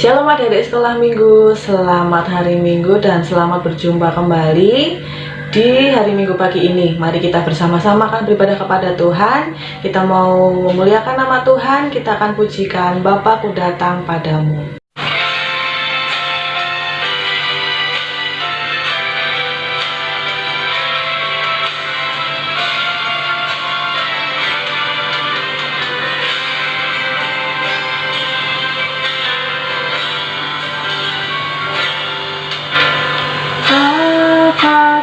Shalom adik-adik sekolah minggu, selamat hari minggu dan selamat berjumpa kembali di hari minggu pagi ini. Mari kita bersama-sama akan beribadah kepada Tuhan. Kita mau memuliakan nama Tuhan, kita akan pujikan Bapa-Ku datang padamu.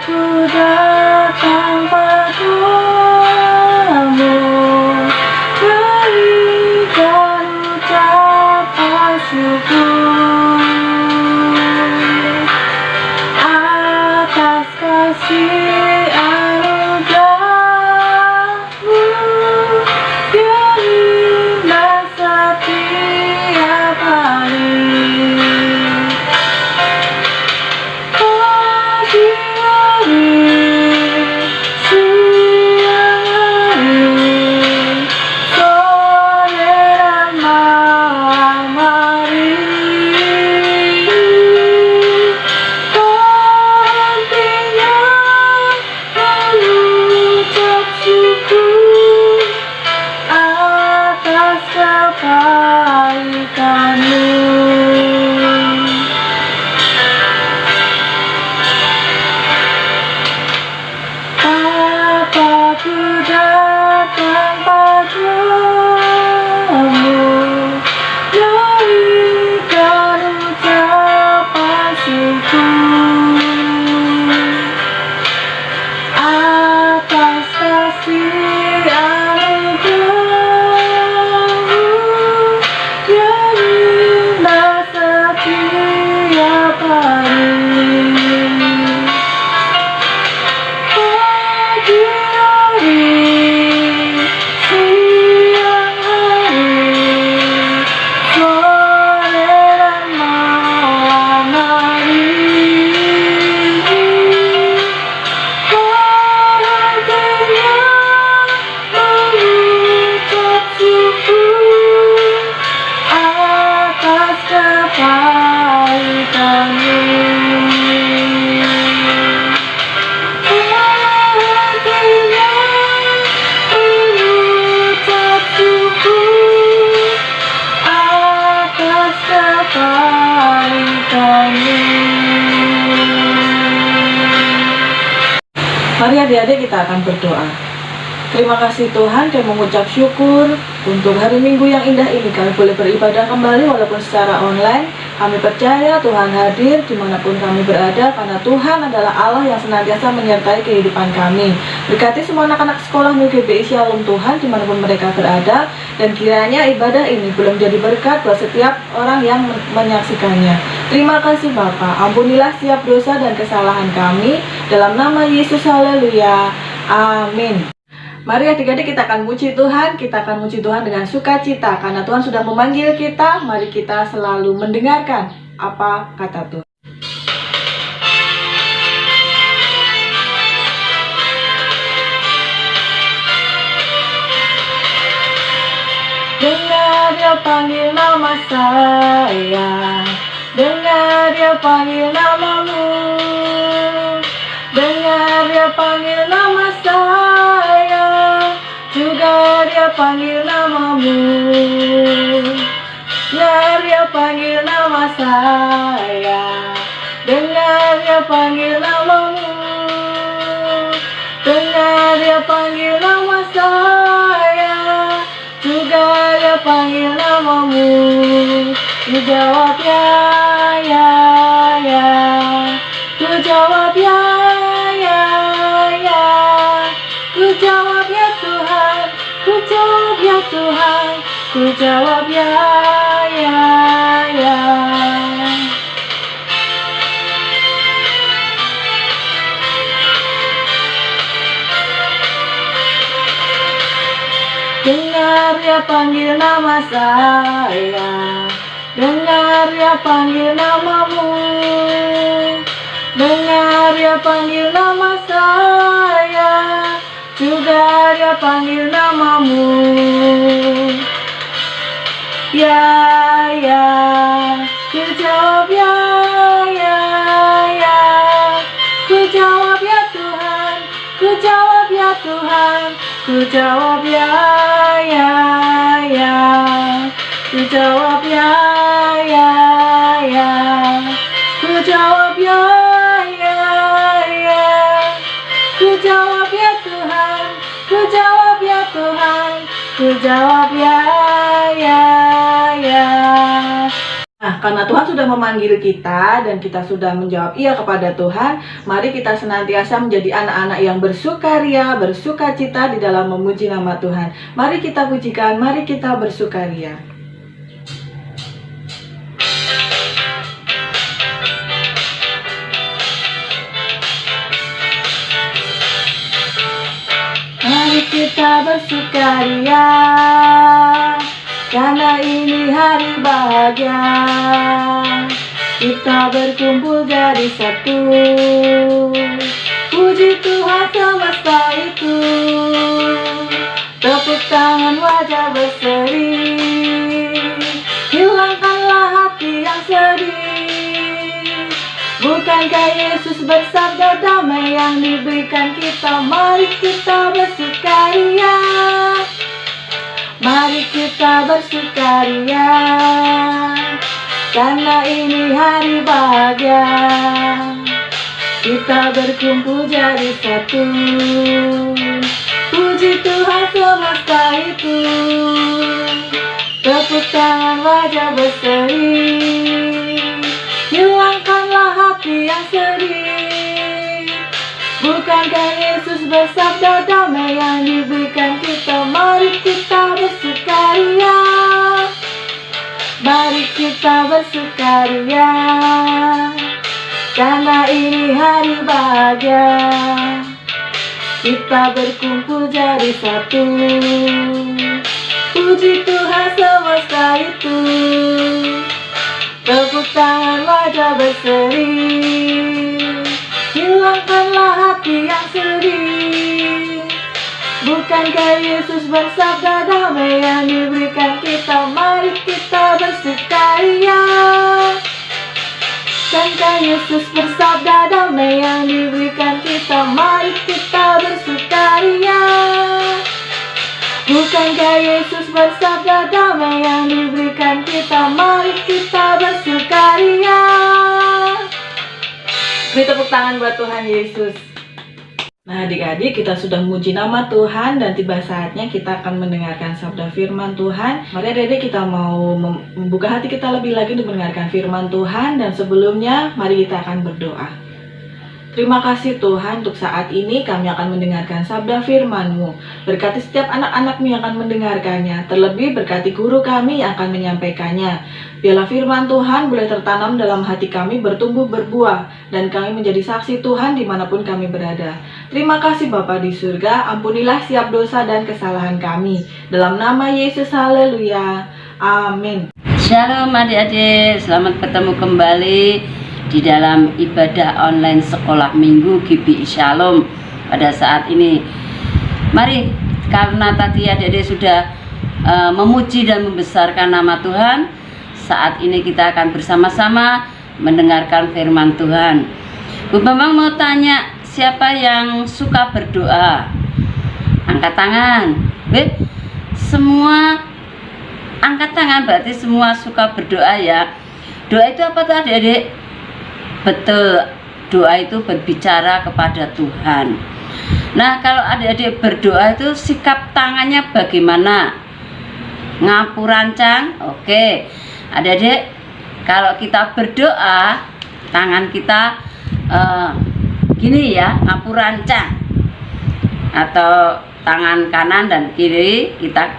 Aku datang padamu, berikan ucapan syukur atas kasih anugerah-Mu yang indah setiap hari. Mari adik-adik kita akan berdoa. Terima kasih Tuhan, kami mengucap syukur untuk hari Minggu yang indah ini. Kami boleh beribadah kembali walaupun secara online. Kami percaya Tuhan hadir dimanapun kami berada, karena Tuhan adalah Allah yang senantiasa menyertai kehidupan kami. Berkati semua anak-anak sekolah Minggu GBI Shalom Tuhan dimanapun mereka berada, dan kiranya ibadah ini belum jadi berkat buat setiap orang yang menyaksikannya. Terima kasih Bapa, ampunilah setiap dosa dan kesalahan kami, dalam nama Yesus, haleluya, amin. Mari adik-adik kita akan muji Tuhan, kita akan muji Tuhan dengan sukacita, karena Tuhan sudah memanggil kita. Mari kita selalu mendengarkan apa kata Tuhan. Dengar Dia panggil nama saya, dengar Dia panggil namamu, dengar Dia panggil nama saya, juga Dia panggil namamu. Dengar Dia panggil nama saya, dengar Dia panggil namamu, dengar Dia panggil nama saya, juga Dia panggil namamu. Ku jawab ya, ya, ya. Ku jawab ya, ya, ya. Ku jawab ya Tuhan, ku jawab ya Tuhan, ku jawab ya, ya, ya. Dengar Dia panggil nama saya, dengar Dia panggil namamu, dengar Dia panggil nama saya, juga Dia panggil namamu. Ya, ya, ku Ku jawab ya, ya, ya. Ku jawab ya, ya, ya. Ku jawab ya, ya, ya. Ku jawab ya Tuhan, ku jawab ya Tuhan, ku jawab ya, ya, ya. Nah, karena Tuhan sudah memanggil kita dan kita sudah menjawab iya kepada Tuhan, mari kita senantiasa menjadi anak-anak yang bersukaria, bersukacita di dalam memuji nama Tuhan. Mari kita pujikan, mari kita bersukaria. Mari kita bersukaria, karena ini hari bahagia. Kita berkumpul jadi satu. Puji Tuhan semesta itu. Tepuk tangan wajah berseri. Hilangkanlah hati yang sedih. Bukankah Yesus bersabda damai yang diberikan kita? Mari kita bersukaria. Mari kita bersukaria, karena ini hari bahagia. Kita berkumpul jadi satu. Puji Tuhan semesta itu. Tepuk tangan wajah berseri. Hilangkanlah hati yang sedih. Bukankah Yesus bersabda damai yang diberikan kita? Mari kita bersukaria. Mari kita bersukaria, karena ini hari bahagia. Kita berkumpul jadi satu. Puji Tuhan semesta itu. Tepuk tangan wajah berseri. Hilangkanlah hati yang sedih. Bukankah Yesus bersabda damai yang diberikan kita? Mari kita bersukaria. Bukankah Yesus bersabda damai yang diberikan kita? Mari kita bersukaria. Bukankah Yesus bersabda damai yang diberikan kita? Mari kita bersukaria. Beri tepuk tangan buat Tuhan Yesus. Nah, adik-adik, kita sudah memuji nama Tuhan dan tiba saatnya kita akan mendengarkan sabda firman Tuhan. Mari adik-adik, kita mau membuka hati kita lebih lagi untuk mendengarkan firman Tuhan. Dan sebelumnya, mari kita akan berdoa. Terima kasih Tuhan, untuk saat ini kami akan mendengarkan sabda firman-Mu. Berkati setiap anak-anak-Mu yang akan mendengarkannya. Terlebih berkati guru kami yang akan menyampaikannya. Biarlah firman Tuhan boleh tertanam dalam hati kami, bertumbuh berbuah, dan kami menjadi saksi Tuhan dimanapun kami berada. Terima kasih Bapa di surga, ampunilah setiap dosa dan kesalahan kami. Dalam nama Yesus, haleluya. Amin. Shalom adik-adik, selamat bertemu kembali di dalam ibadah online sekolah minggu GBI Shalom pada saat ini. Mari, karena tadi adik-adik sudah memuji dan membesarkan nama Tuhan, saat ini kita akan bersama-sama mendengarkan firman Tuhan. Bu Bambang mau tanya, siapa yang suka berdoa? Angkat tangan. Semua angkat tangan, berarti semua suka berdoa ya. Doa itu apa tuh adik-adik? Betul, doa itu berbicara kepada Tuhan. Nah, kalau adik-adik berdoa itu sikap tangannya bagaimana? Ngapurancang? Oke. Adik-adik, kalau kita berdoa, tangan kita gini ya, ngapurancang. Atau tangan kanan dan kiri kita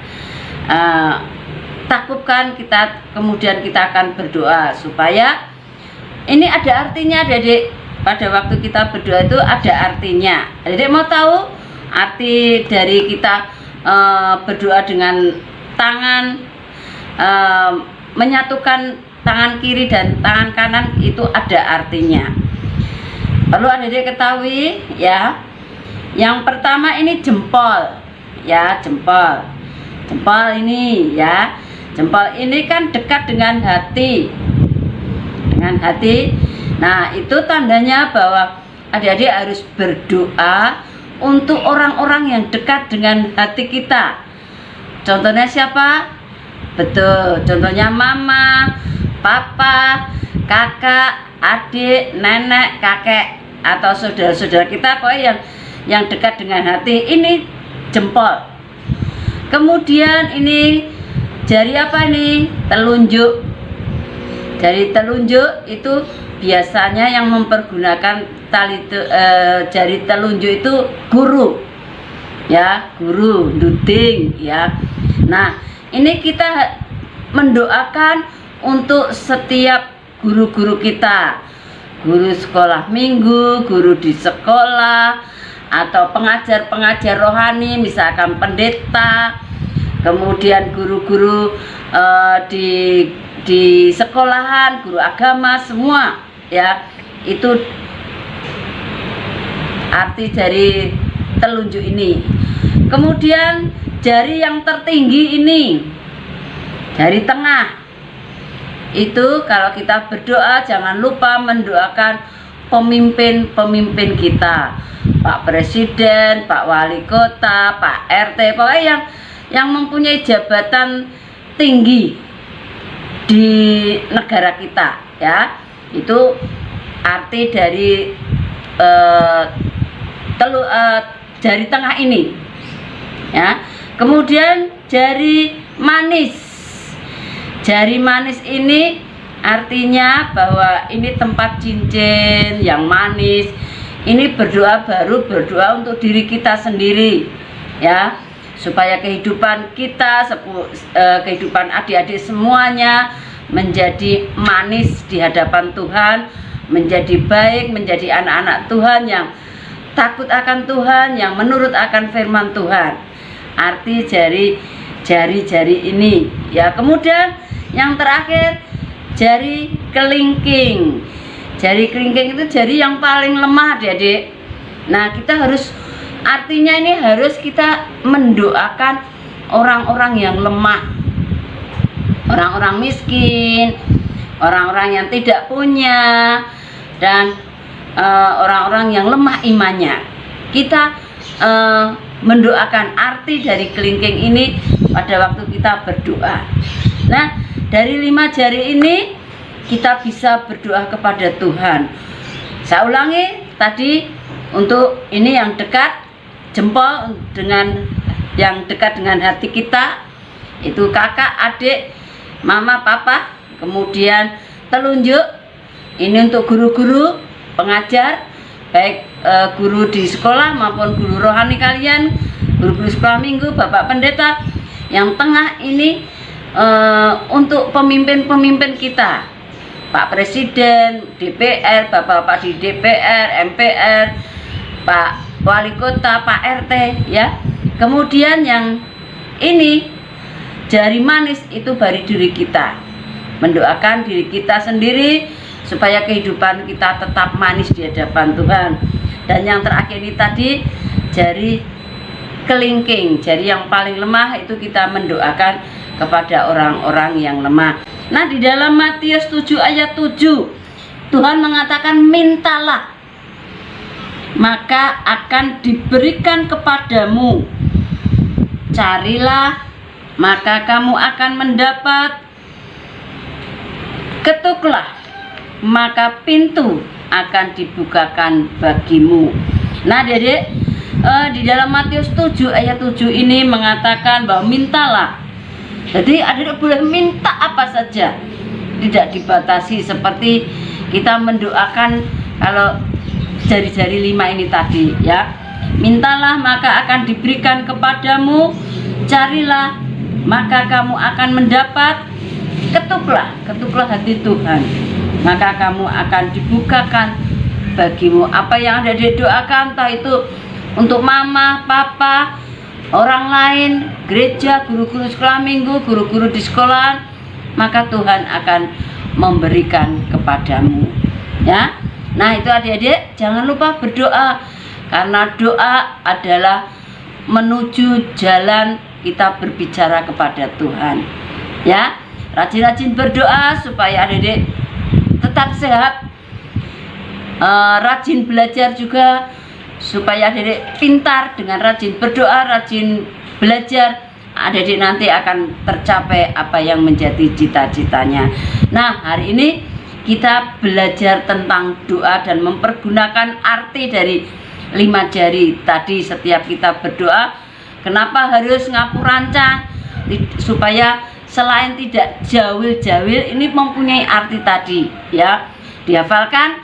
takupkan, kemudian kita akan berdoa supaya ini ada artinya adik-adik. Pada waktu kita berdoa itu ada artinya. Adik-adik mau tahu arti dari kita berdoa dengan tangan, menyatukan tangan kiri dan tangan kanan, itu ada artinya. Perlu adik-adik ketahui ya. Yang pertama ini jempol ya, jempol. Jempol ini ya. Jempol ini kan dekat dengan hati. Hati. Nah, itu tandanya bahwa adik-adik harus berdoa untuk orang-orang yang dekat dengan hati kita. Contohnya siapa? Betul, contohnya mama, papa, kakak, adik, nenek, kakek, atau saudara-saudara kita pokoknya yang dekat dengan hati. Ini jempol. Kemudian ini jari apa ini? Telunjuk. Jari telunjuk itu biasanya yang mempergunakan jari telunjuk itu guru, ya, guru, duding, ya. Nah, ini kita mendoakan untuk setiap guru-guru kita, guru sekolah minggu, guru di sekolah, atau pengajar-pengajar rohani, misalkan pendeta, kemudian guru-guru di sekolahan, guru agama, semua, ya. Itu arti jari telunjuk ini. Kemudian jari yang tertinggi ini, jari tengah, itu kalau kita berdoa jangan lupa mendoakan pemimpin-pemimpin kita, Pak Presiden, Pak Wali Kota, Pak RT, pokoknya yang mempunyai jabatan tinggi di negara kita, ya. Itu arti dari jari tengah ini, ya. Kemudian jari manis. Jari manis ini artinya bahwa ini tempat cincin yang manis. Ini berdoa untuk diri kita sendiri, ya, supaya kehidupan kita, kehidupan adik-adik semuanya menjadi manis di hadapan Tuhan, menjadi baik, menjadi anak-anak Tuhan yang takut akan Tuhan, yang menurut akan firman Tuhan. Arti jari-jari ini, ya. Kemudian yang terakhir jari kelingking. Jari kelingking itu jari yang paling lemah, adik-adik. Nah, kita harus, artinya ini harus kita mendoakan orang-orang yang lemah, orang-orang miskin, orang-orang yang tidak punya, dan orang-orang yang lemah imannya. Kita mendoakan arti dari kelingking ini pada waktu kita berdoa. Nah, dari 5 jari ini kita bisa berdoa kepada Tuhan. Saya ulangi tadi, untuk ini yang dekat, jempol dengan yang dekat dengan hati kita, itu kakak, adik, mama, papa. Kemudian telunjuk, ini untuk guru-guru, pengajar, baik guru di sekolah maupun guru rohani kalian, guru-guru sekolah minggu, bapak pendeta. Yang tengah ini untuk pemimpin-pemimpin kita, Pak Presiden, DPR, bapak-bapak di DPR, MPR, Pak Wali Kota, Pak RT, ya. Kemudian yang ini jari manis itu bagi diri kita, mendoakan diri kita sendiri supaya kehidupan kita tetap manis di hadapan Tuhan. Dan yang terakhir ini tadi jari kelingking, jari yang paling lemah, itu kita mendoakan kepada orang-orang yang lemah. Nah, di dalam Matius 7 ayat 7 Tuhan mengatakan, mintalah maka akan diberikan kepadamu, carilah maka kamu akan mendapat, ketuklah maka pintu akan dibukakan bagimu. Nah, Dedek, di dalam Matius 7 ayat 7 ini mengatakan bahwa mintalah. Jadi adik boleh minta apa saja, tidak dibatasi, seperti kita mendoakan kalau jari-jari 5 ini tadi, ya. Mintalah maka akan diberikan kepadamu, carilah maka kamu akan mendapat, ketuklah hati Tuhan maka kamu akan dibukakan bagimu. Apa yang ada didoakan, entah itu untuk mama, papa, orang lain, gereja, guru-guru sekolah minggu, guru-guru di sekolah, maka Tuhan akan memberikan kepadamu, ya. Nah, itu adik-adik jangan lupa berdoa, karena doa adalah menuju jalan kita berbicara kepada Tuhan, ya. Rajin-rajin berdoa supaya adik-adik tetap sehat, rajin belajar juga supaya adik-adik pintar dengan rajin berdoa, rajin belajar. Adik-adik nanti akan tercapai apa yang menjadi cita-citanya. Nah, hari ini kita belajar tentang doa dan mempergunakan arti dari 5 jari. Tadi setiap kita berdoa, kenapa harus ngapurancang? Supaya selain tidak jawil-jawil, ini mempunyai arti tadi, ya. Dihafalkan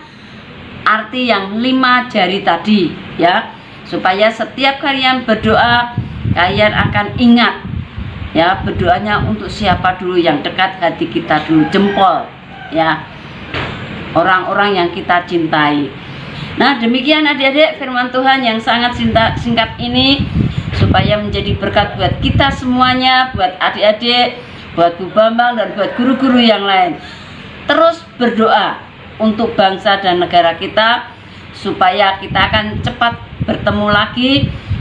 arti yang 5 jari tadi, ya, supaya setiap kalian berdoa kalian akan ingat, ya, berdoanya untuk siapa dulu, yang dekat hati kita dulu, jempol, ya, orang-orang yang kita cintai. Nah, demikian adik-adik firman Tuhan yang sangat singkat ini, supaya menjadi berkat buat kita semuanya, buat adik-adik, buat Bu Bambang, dan buat guru-guru yang lain. Terus berdoa untuk bangsa dan negara kita, supaya kita akan cepat bertemu lagi,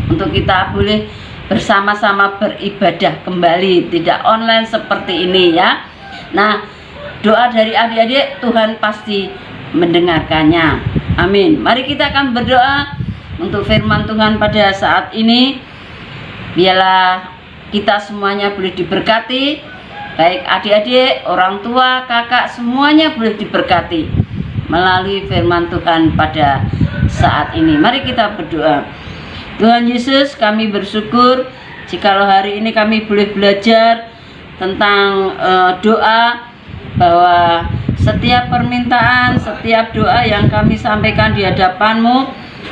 untuk kita boleh bersama-sama beribadah kembali, tidak online seperti ini, ya. Nah, doa dari adik-adik Tuhan pasti mendengarkannya. Amin. Mari kita akan berdoa untuk firman Tuhan pada saat ini. Biarlah kita semuanya boleh diberkati, baik adik-adik, orang tua, kakak, semuanya boleh diberkati melalui firman Tuhan pada saat ini. Mari kita berdoa. Tuhan Yesus, kami bersyukur jikalau hari ini kami boleh belajar tentang doa, bahwa setiap permintaan, setiap doa yang kami sampaikan di hadapan-Mu,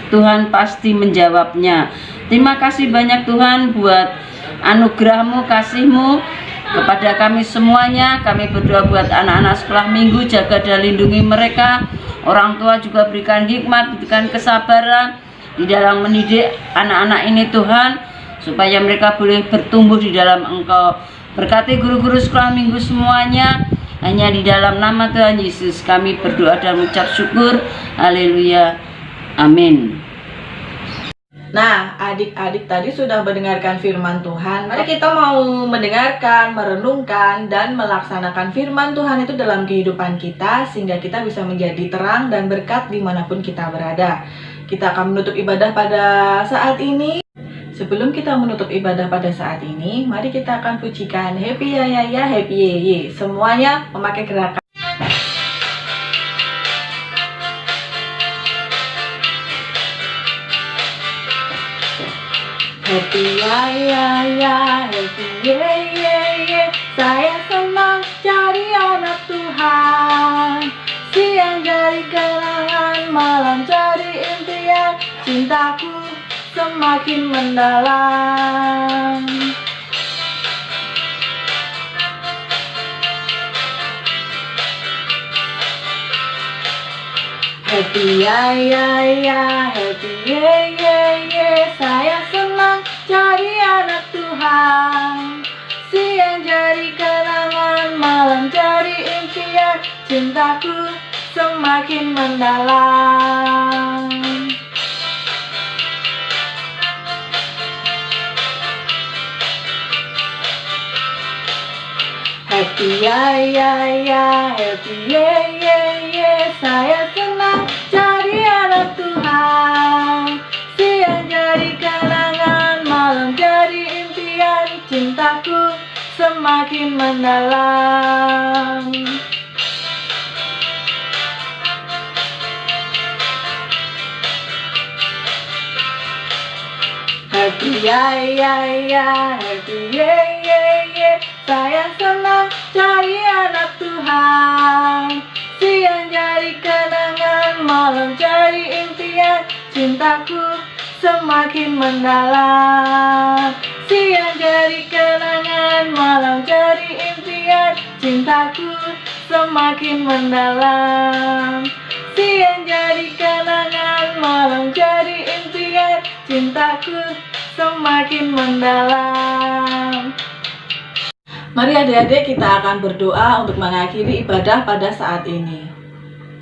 Tuhan pasti menjawabnya. Terima kasih banyak Tuhan buat anugerah-Mu, kasih-Mu kepada kami semuanya. Kami berdoa buat anak-anak sekolah minggu, jaga dan lindungi mereka. Orang tua juga berikan hikmat, berikan kesabaran di dalam mendidik anak-anak ini Tuhan, supaya mereka boleh bertumbuh di dalam Engkau. Berkati guru-guru sekolah minggu semuanya. Hanya di dalam nama Tuhan Yesus kami berdoa dan mengucap syukur. Haleluya. Amin. Nah, adik-adik tadi sudah mendengarkan firman Tuhan. Mari kita mau mendengarkan, merenungkan, dan melaksanakan firman Tuhan itu dalam kehidupan kita, sehingga kita bisa menjadi terang dan berkat dimanapun kita berada. Kita akan menutup ibadah pada saat ini. Sebelum kita menutup ibadah pada saat ini, mari kita akan pujikan Happy Ya Ya Ya Happy Ye Ye. Semuanya memakai gerakan. Happy ya ya ya, happy ye ye ye. Saya senang jadi anak Tuhan. Siang jadi kenangan, malam jadi impian. Cintaku semakin mendalam. Happy ya ya ya, happy ye ye ye. Saya senang jadi anak Tuhan. Siang jadi kenangan, malam jadi impian. Cintaku semakin mendalam. Happy ya ya ya, happy ye ye ye. Saya senang jadi anak Tuhan. Siang jadi kenangan, malam jadi impian. Cintaku semakin mendalam. Happy ya ya ya, happy ye ye ye. Saya senang jadi anak Tuhan. Siang jadi kenangan, malam jadi impian. Cintaku semakin mendalam. Siang jadi kenangan, malam jadi impian. Cintaku semakin mendalam. Siang jadi kenangan, malam jadi impian. Cintaku semakin mendalam. Mari adik-adik kita akan berdoa untuk mengakhiri ibadah pada saat ini.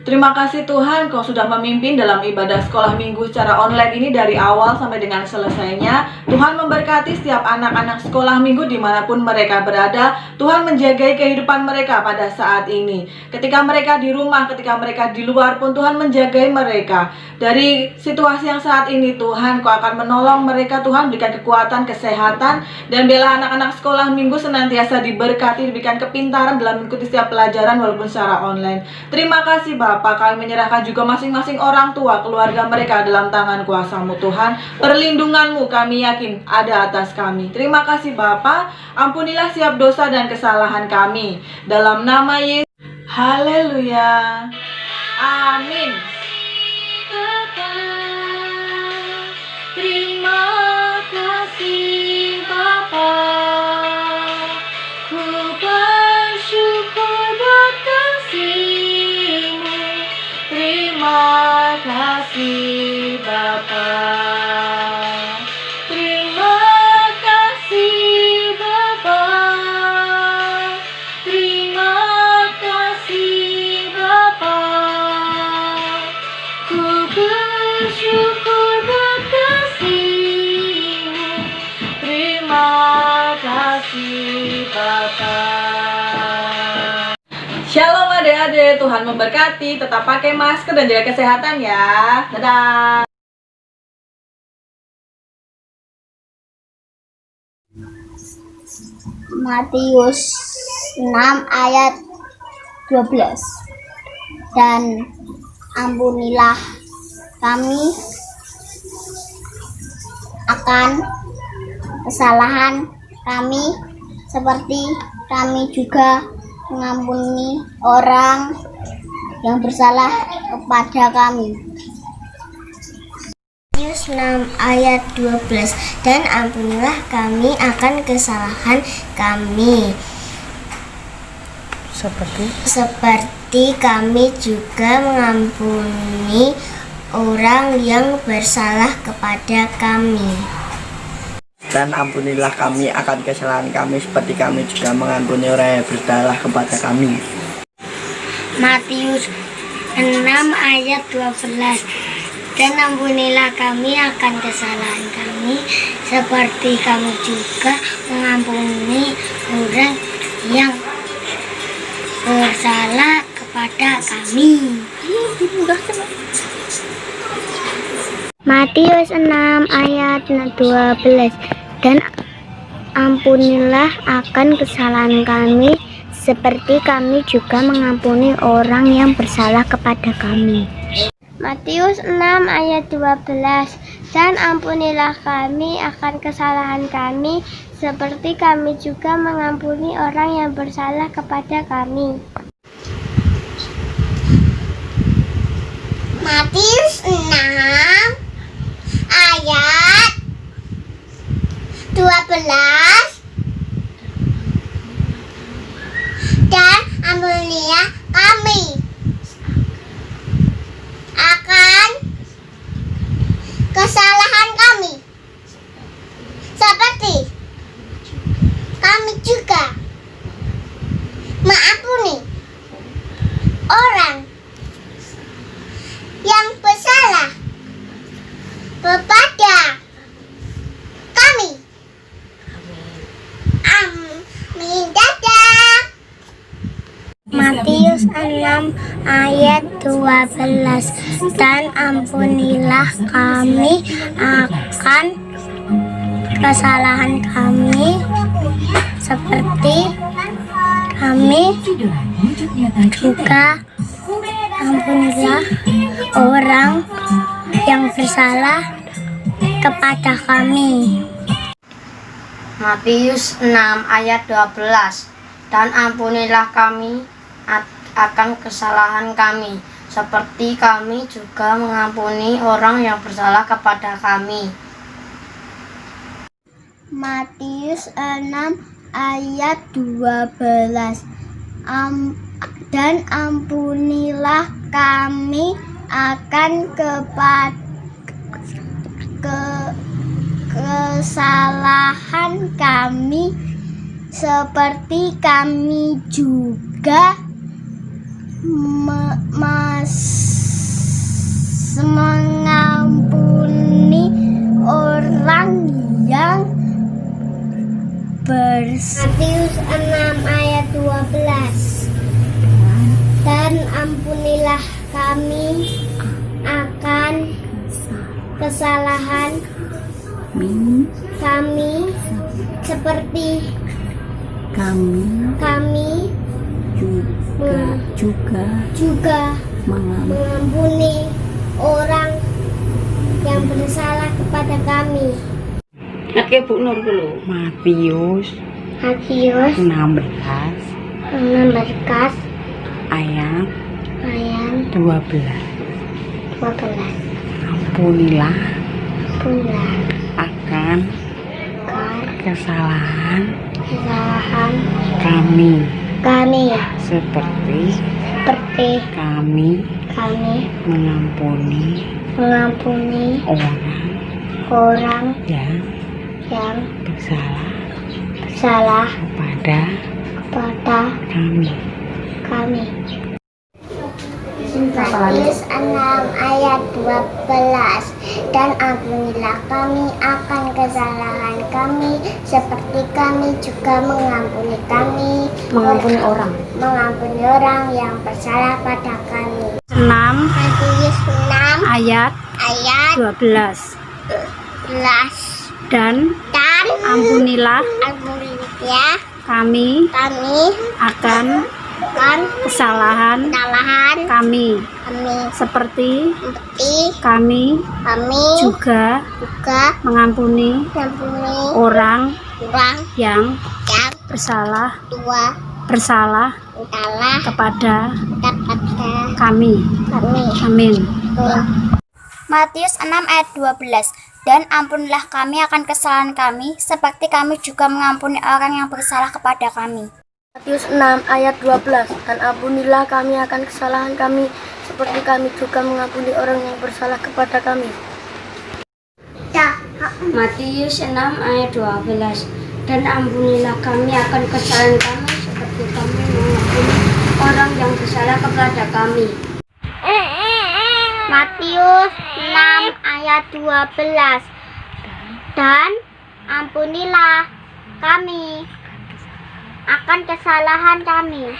Terima kasih Tuhan, Kau sudah memimpin dalam ibadah sekolah minggu secara online ini dari awal sampai dengan selesainya. Tuhan memberkati setiap anak-anak sekolah minggu dimanapun mereka berada. Tuhan menjagai kehidupan mereka pada saat ini. Ketika mereka di rumah, ketika mereka di luar pun Tuhan menjagai mereka. Dari situasi yang saat ini Tuhan, Kau akan menolong mereka. Tuhan berikan kekuatan, kesehatan, dan biarlah anak-anak sekolah minggu senantiasa diberkati, diberikan kepintaran dalam mengikuti setiap pelajaran walaupun secara online. Terima kasih Bapak, kami menyerahkan juga masing-masing orang tua, keluarga mereka dalam tangan kuasa-Mu Tuhan. Perlindungan-Mu kami yakin ada atas kami. Terima kasih Bapak, ampunilah setiap dosa dan kesalahan kami. Dalam nama Yesus, haleluya, amin. Terima kasih Bapa, ku bersyukur buat kasih-Mu. Terima kasih Bapa, terima kasih Bapa, terima kasih Bapa, ku bersyukur buat kasih-Mu. Terima kasih Bapa. Shalom adik-adik, Tuhan memberkati, tetap pakai masker dan jaga kesehatan ya. Dadah. Matius 6 ayat 12. Dan ampunilah kami akan kesalahan kami seperti kami juga mengampuni orang yang bersalah kepada kami. Matius 6 ayat 12. Dan ampunilah kami akan kesalahan kami seperti kami juga mengampuni orang yang bersalah kepada kami. Dan ampunilah kami akan kesalahan kami seperti kami juga mengampuni orang yang bersalah kepada kami. Matius 6 ayat 12. Dan ampunilah kami akan kesalahan kami seperti kami juga mengampuni orang yang bersalah kepada kami. Matius 6 ayat 12. Dan ampunilah akan kesalahan kami seperti kami juga mengampuni orang yang bersalah kepada kami. Matius 6 ayat 12. Dan ampunilah kami akan kesalahan kami seperti kami juga mengampuni orang yang bersalah kepada kami. Matius 6 ayat 12. Dan ampunilah kami akan kesalahan kami seperti kami juga mengampuni orang yang bersalah kepada kami. Amin. Dadah. Matius 6 ayat 12. Dan ampunilah kami akan kesalahan kami seperti kami juga ampunilah orang yang bersalah kepada kami. Matius 6 ayat 12. Dan ampunilah kami akan kesalahan kami seperti kami juga mengampuni orang yang bersalah kepada kami. Matius 6 ayat 12. Dan ampunilah kami akan kesalahan kami seperti kami juga mengampuni orang yang Matius 6 ayat 12. Dan ampunilah kami akan kesalahan kami seperti kami juga mengampuni orang yang bersalah kepada kami. Oke Bu Nur dulu. Matius Matius 16 ayat 12. Ampunilah akan kesalahan kami seperti kami mengampuni orang yang bersalah kepada kami. Matius 6 ayat 12. Dan ampunilah kami akan kesalahan kami seperti kami juga mengampuni orang yang bersalah pada kami. 6 Matius 6 ayat ayat 12. 12. Dan ampunilah kami akan kesalahan kami seperti kami juga mengampuni orang yang bersalah kepada kami. Amin. Matius 6 ayat 12. Dan ampunilah kami akan kesalahan kami seperti kami juga mengampuni orang yang bersalah kepada kami. Matius 6 ayat 12. Dan ampunilah kami akan kesalahan kami seperti kami juga mengampuni orang yang bersalah kepada kami. Matius 6 ayat 12. Dan ampunilah kami akan kesalahan kami seperti kami mengampuni orang yang bersalah kepada kami. Matius 6 ayat 12. Dan ampunilah kami akan kesalahan kami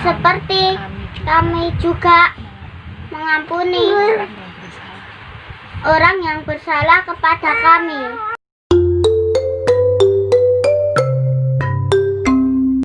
seperti kami juga mengampuni orang yang bersalah kepada kami.